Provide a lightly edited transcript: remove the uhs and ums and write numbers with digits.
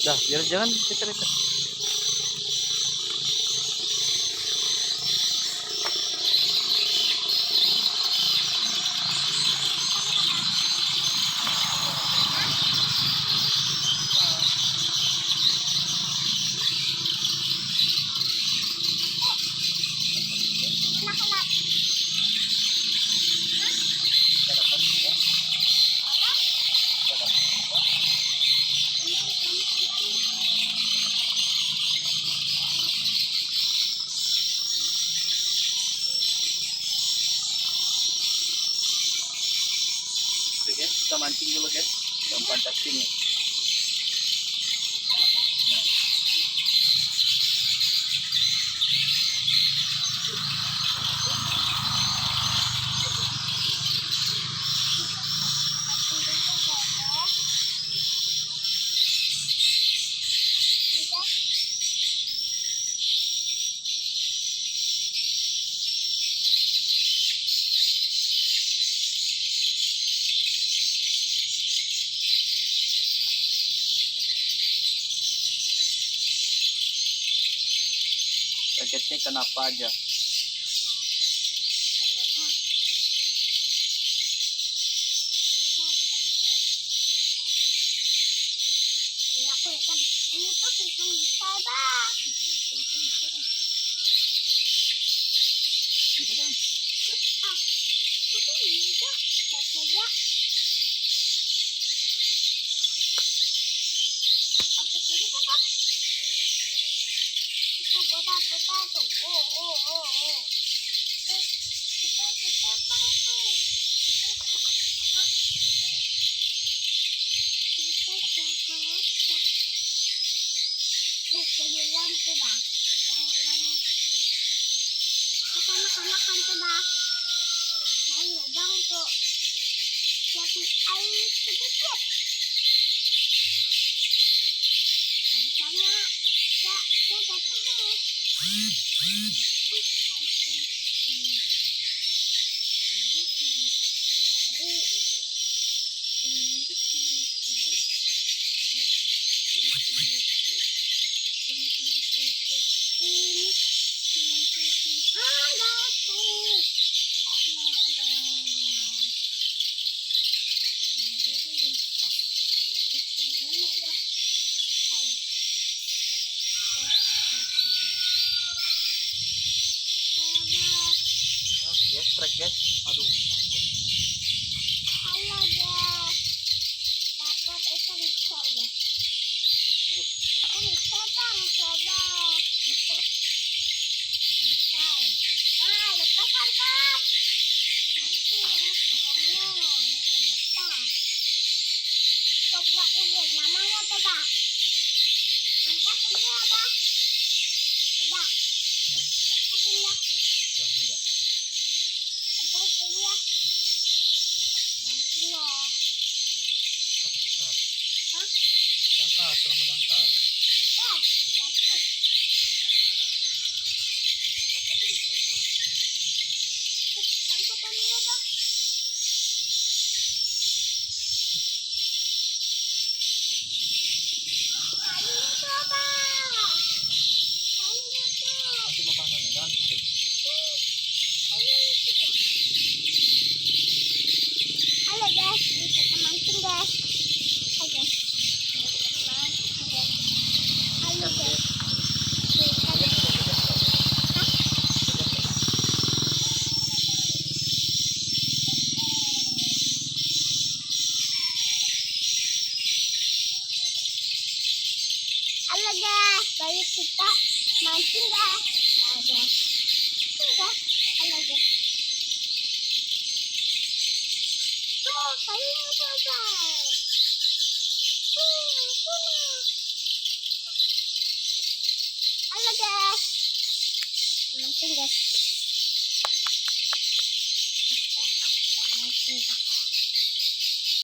Dah, biar jangan cerita. Oke guys, kita mancing dulu guys. Kita umpan cacing. Targetnya kenapa aja? Aku ikan ini tuh ikan besar bang. Gitu kan? Itu bisa lihat saja. Apa jadi apa? Itu putar tuh. Oh. Kita bang tuh. Kita cakap. Bukan bilang tuh bang. Yang makan tuh bang. Ayo bang tuh. Jadi air sedikit. Alasannya ya jatuh dulu. Yes, strike guys. Aduh, takut. Halo guys, dapat ikan besar ya. Ikan besar bang, coba. Lepas. Besar. Lepas kan? Nanti yang besarnya, yang besar. Coba ulang namanya coba. Angkat ini apa? Coba. Angkat ini ya. Dah, enggak. Angkat ini ya. Nanti loh. Angkat. Hah? Angkat, telah menangkat. Jatuh. Angkat ini ya bang. Kalinya coba. Kalinya tuh. Nanti mau panen nih, jangan gitu. Halo guys, bisa mancing guys. Halo guys. Mancing guys. Halo guys. Halo guys, baru kita mancing guys. Halo guys. Halo guys. Tuh, kayunya coba. Halo guys. Mancing guys.